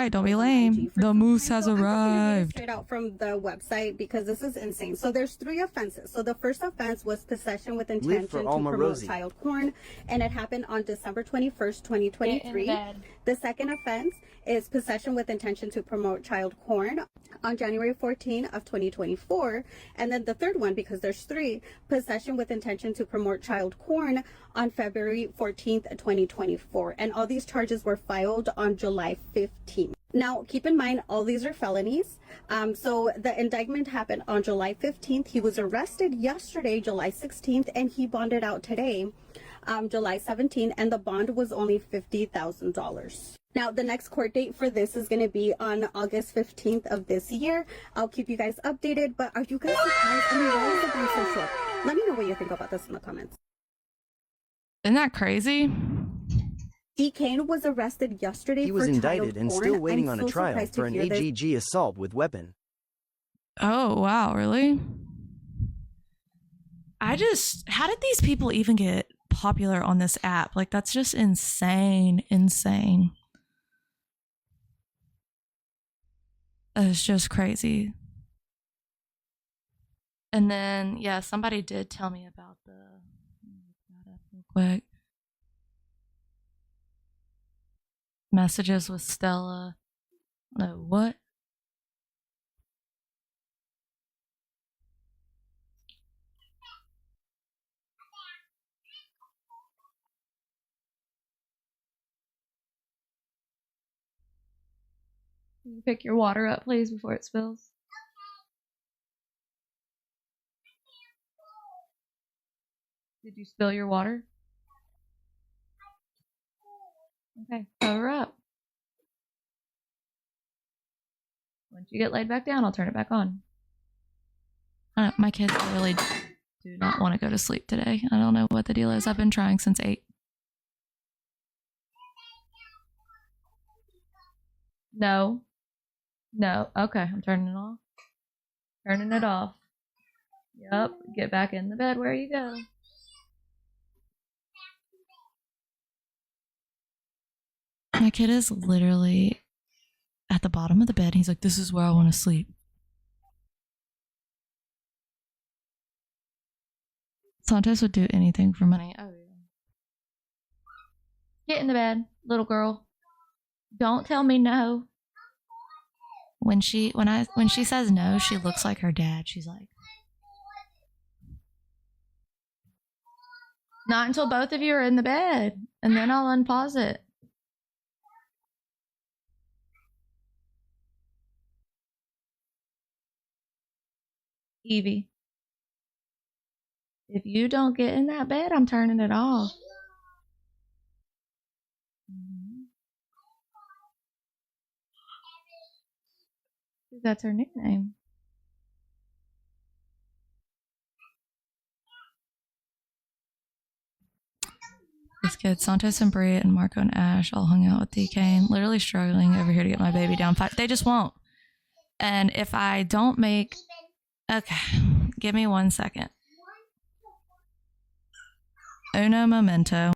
right. Don't be lame. The moose has I'm just gonna read it arrived. straight out from the website because this is insane. So there's 3 offenses. So the first offense was possession with intention to promote child porn, and it happened on December 21st, 2023. The second offense is possession with intention to promote child porn on January 14 of 2024. And then the third one, because there's 3, possession with intention to promote child porn on February 14th, 2024. And all these charges were filed on July 15th. Now, keep in mind, all these are felonies. So the indictment happened on July 15th. He was arrested yesterday, July 16th, and he bonded out today, July 17th, and the bond was only $50,000. Now, the next court date for this is going to be on August 15th of this year. I'll keep you guys updated, but are you guys surprised? I mean, why is the bond so short? Let me know what you think about this in the comments. Isn't that crazy? Kayl1e was arrested yesterday. He was indicted and still waiting on a trial for an this. AGG assault with weapon. Oh, wow, really? How did these people even get popular on this app? Like, that's just insane. It's just crazy. And then, yeah, somebody did tell me about the... Let me look that up real quick. Messages with Stella. No, what? Can you pick your water up, please, before it spills? Did you spill your water? Okay, cover up. Once you get laid back down, I'll turn it back on. My kids really do not want to go to sleep today. I don't know what the deal is. I've been trying since 8. No. Okay, I'm turning it off. Turning it off. Yep, get back in the bed where you go. My kid is literally at the bottom of the bed. He's like, this is where I want to sleep. Santos would do anything for money. Oh, yeah. Get in the bed, little girl. Don't tell me no. When she says no, she looks like her dad. She's like, not until both of you are in the bed, and then I'll unpause it. Evie, if you don't get in that bed, I'm turning it off. That's her nickname. This kid, Santos and Bria and Marco and Ash all hung out with DK and literally struggling over here to get my baby down. They just won't. And if I don't make... Okay, give me 1 second. Uno momento.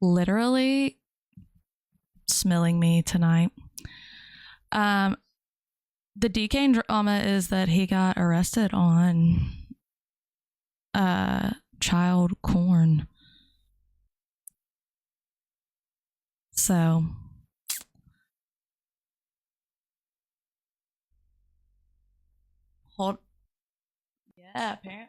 literally smelling me tonight. The DK drama is that he got arrested on child porn. So hold. Yeah, apparently.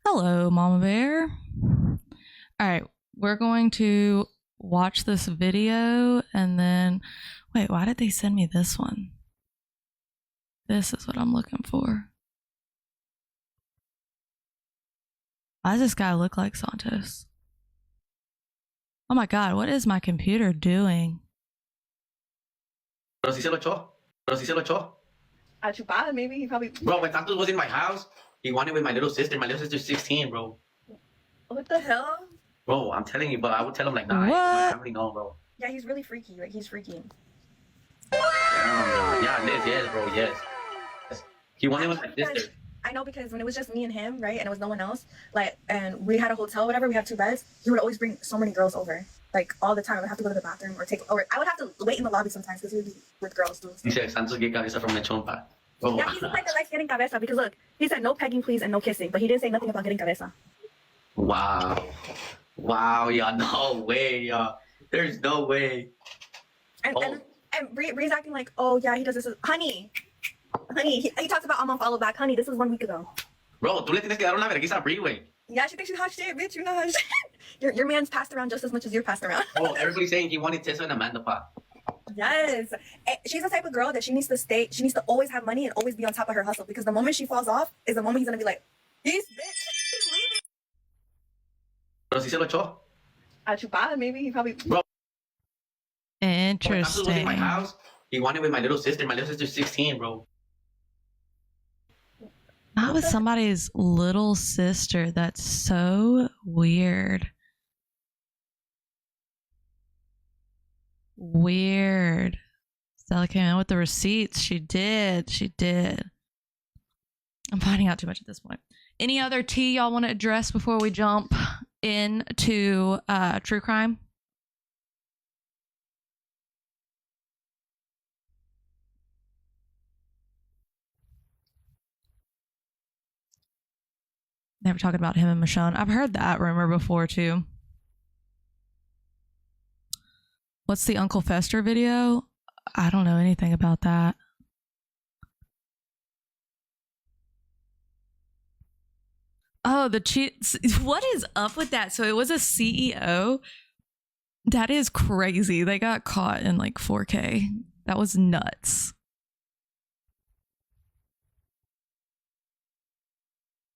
Hello, Mama Bear. All right, we're going to watch this video and then wait, why did they send me this one? This is what I'm looking for. Why does this guy look like Santos? Oh my god, what is my computer doing? Pero si se lo echó. Pero si se lo echó. A chupada, maybe. He probably. Bro, when Santos was in my house, he wanted with my little sister. My little sister's 16, bro. What the hell? Bro, I'm telling you, but I would tell him like, nah, What? my family know, bro. Yeah, he's really freaky. Like, he's freaky. Damn, yeah, Liz, yes, bro, yes. He wanted with my sister. I know, because when it was just me and him, right, and it was no one else, like, and we had a hotel, whatever, we had 2 beds, he would always bring so many girls over, like, all the time. I would have to go to the bathroom or I would have to wait in the lobby sometimes because he would be with girls doing He stuff. said, Santos get cabeza from lechon pa. Bro. Yeah, he's the type that likes getting cabeza because, look, he said no pegging, please, and no kissing, but he didn't say nothing about getting cabeza. Wow. Wow, yeah, no way, yeah. There's no way. And Bree's acting like, oh, yeah, he does this. Honey, he talks about I'm on follow back. Honey, this was 1 week ago. Bro, tú le tienes que dar una vergüenza a Bree, güey. Yeah, she thinks she's hot shit, bitch. You're not hot shit. Your man's passed around just as much as you're passed around. Bro, everybody's saying he wanted Tessa and Amanda pa. Yes. She's the type of girl that she needs to always have money and always be on top of her hustle, because the moment she falls off is the moment he's going to be like, he's bitch, leaving. Pero si se lo echó. A chupada, maybe. He probably. Bro. When Santos was in my Interesting. house, he wanted with my little sister. My little sister's 16, bro. Not with somebody's little sister. That's so weird. Weird. Stella came in with the receipts. She did. I'm finding out too much at this point. Any other tea y'all want to address before we jump into true crime? They were talking about him and Michonne. I've heard that rumor before too. What's the Uncle Fester video? I don't know anything about that. Oh, the cheats. What is up with that? So it was a CEO. That is crazy. They got caught in like 4K. That was nuts.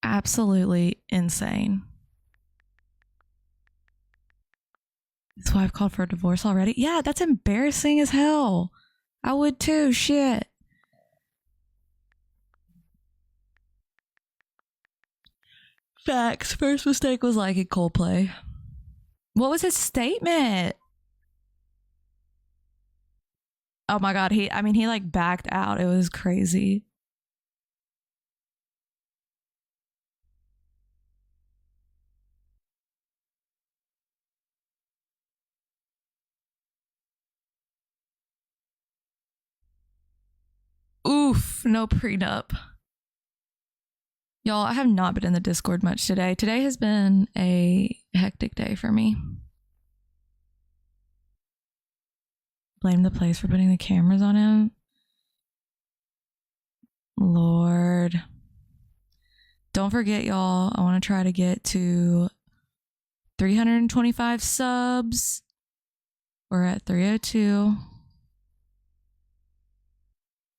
Absolutely insane. His wife called for a divorce already? Yeah, that's embarrassing as hell. I would too. Shit. Facts. First mistake was liking Coldplay. What was his statement? Oh my god, he like backed out. It was crazy. Oof, no prenup. Y'all, I have not been in the Discord much today. Today has been a hectic day for me. Blame the place for putting the cameras on him. Lord. Don't forget, y'all, I want to try to get to 325 subs. We're at 302.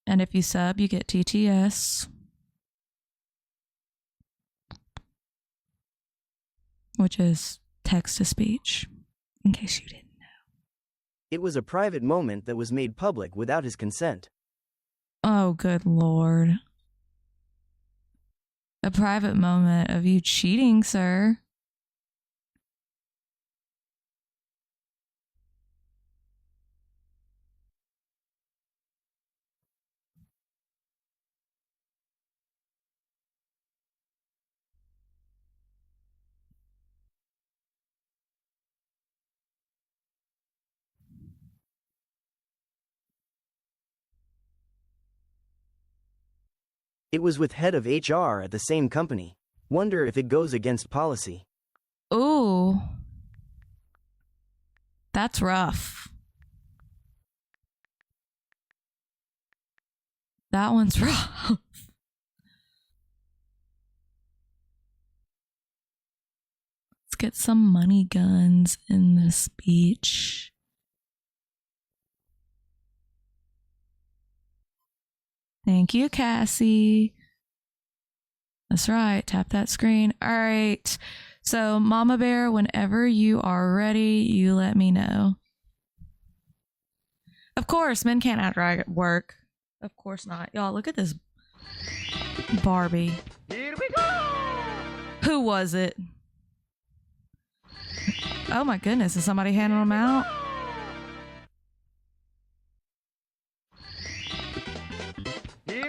And if you sub, you get TTS, which is text to speech, in case you didn't know. It was a private moment that was made public without his consent. Oh, good Lord. A private moment of you cheating, sir. It was with head of HR at the same company. Wonder if it goes against policy. Ooh. That's rough. That one's rough. Let's get some money guns in this speech. Thank you, Cassie. That's right. Tap that screen. All right. So, Mama Bear, whenever you are ready, you let me know. Of course, men can't outride work. Of course not. Y'all, look at this Barbie. Here we go! Who was it? Oh my goodness, is somebody handing them out?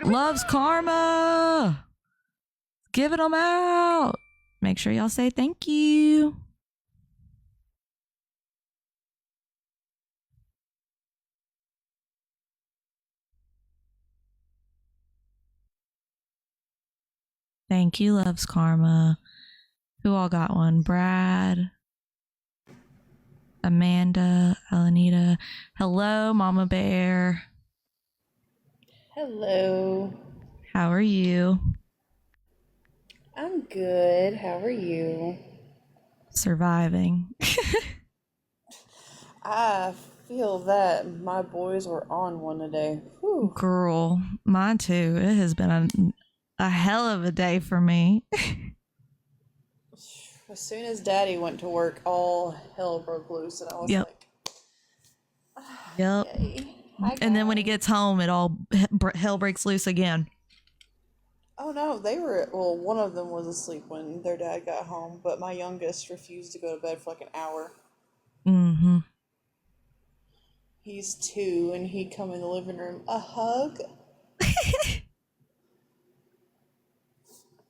Loves Karma! Giving them out! Make sure y'all say thank you. Thank you, Loves Karma. Who all got one? Brad, Amanda, Alanita. Hello, Mama Bear. Hello. How are you? I'm good. How are you? Surviving. I feel that my boys were on one today. Whew. Girl, mine too. It has been a hell of a day for me. As soon as Daddy went to work, all hell broke loose, and I was Yep. like, Yep. "Yay." Hi, And then when he guys. gets home, it all hell breaks loose again. Oh no, well, one of them was asleep when their dad got home, but my youngest refused to go to bed for like an hour. Mm-hmm. He's 2, and he'd come in the living room, a hug?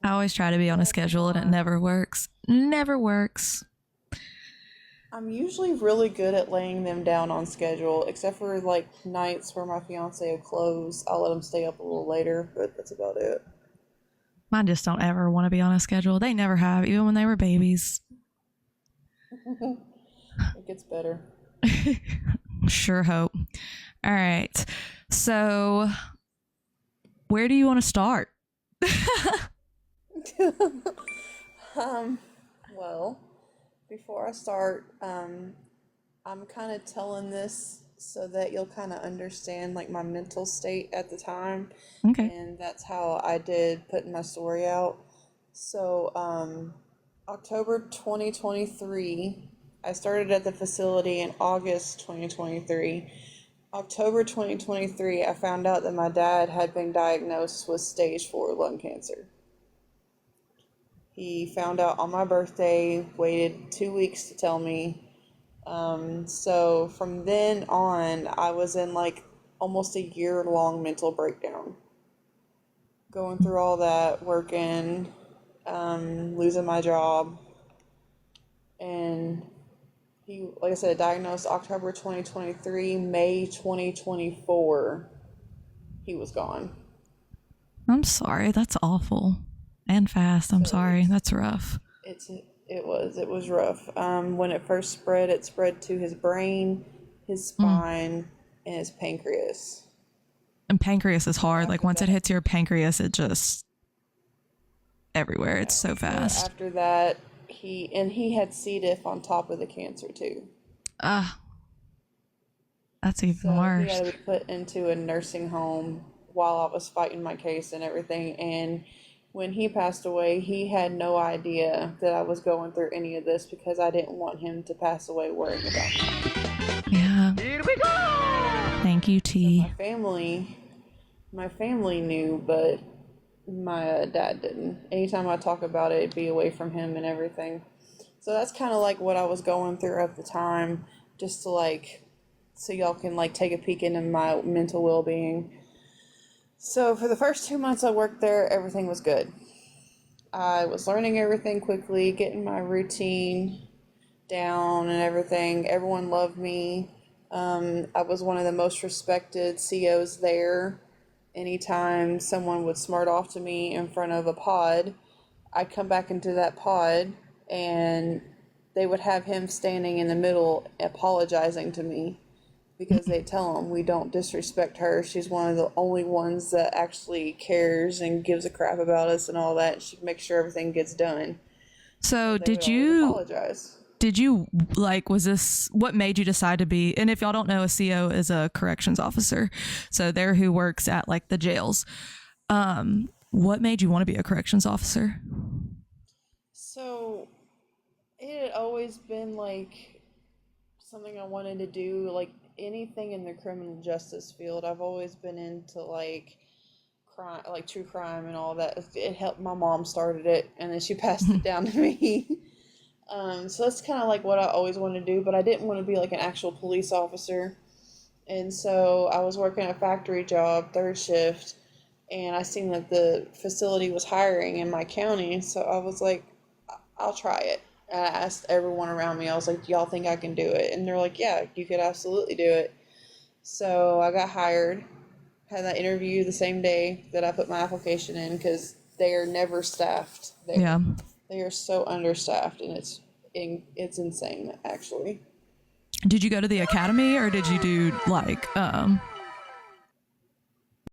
I always try to be on a schedule and it never works. Never works. I'm usually really good at laying them down on schedule, except for like nights where my fiance will close. I'll let him stay up a little later, but that's about it. Mine just don't ever want to be on a schedule. They never have, even when they were babies. It gets better. Sure hope. All right. So, where do you want to start? Well, before I start, I'm kind of telling this so that you'll kind of understand like my mental state at the time. Okay. And that's how I did putting my story out. So, October 2023, I started at the facility in August 2023. October 2023, I found out that my dad had been diagnosed with stage 4 lung cancer. He found out on my birthday, waited 2 weeks to tell me. So from then on, I was in like almost a year-long mental breakdown. Going through all that, working, losing my job. And he, like I said, diagnosed October 2023, May 2024, he was gone. I'm sorry. That's awful. And fast. I'm sorry. That's rough. It was rough. When it first spread, it spread to his brain, his spine, and his pancreas. And pancreas is hard. Like once it hits your pancreas, it just everywhere. It's so fast. After that, he had C. diff on top of the cancer too. That's even So worse. he had to be put into a nursing home while I was fighting my case and everything. And when he passed away, he had no idea that I was going through any of this because I didn't want him to pass away worrying about me. Yeah. Here we go! Thank you, T. My family knew, but my dad didn't. Anytime I talk about it, it'd be away from him and everything. So that's kind of like what I was going through at the time, just to like, so y'all can like take a peek into my mental well-being. So for the first 2 months I worked there, everything was good. I was learning everything quickly, getting my routine down and everything. Everyone loved me. I was one of the most respected COs there. Anytime someone would smart off to me in front of a pod, I'd come back into that pod and they would have him standing in the middle apologizing to me because they tell him we don't disrespect her. She's one of the only ones that actually cares and gives a crap about us and all that. She makes sure everything gets done. So They did would always you apologize. did you like, was this what made you decide to be, and if y'all don't know, a CO is a corrections officer, so they're who works at like the jails. What made you want to be a corrections officer? So it had always been like something I wanted to do, like anything in the criminal justice field. I've always been into like crime, like true crime and all that. It helped. My mom started it and then she passed it down to me. So that's kind of like what I always wanted to do, but I didn't want to be like an actual police officer. And so I was working a factory job, third shift, and I seen that the facility was hiring in my county. So I was like, I'll try it. And I asked everyone around me, I was like, do y'all think I can do it? And they're like, yeah, you could absolutely do it. So I got hired, had that interview the same day that I put my application in because they are never staffed there. Yeah. They are so understaffed, and it's insane, actually. Did you go to the academy or did you do like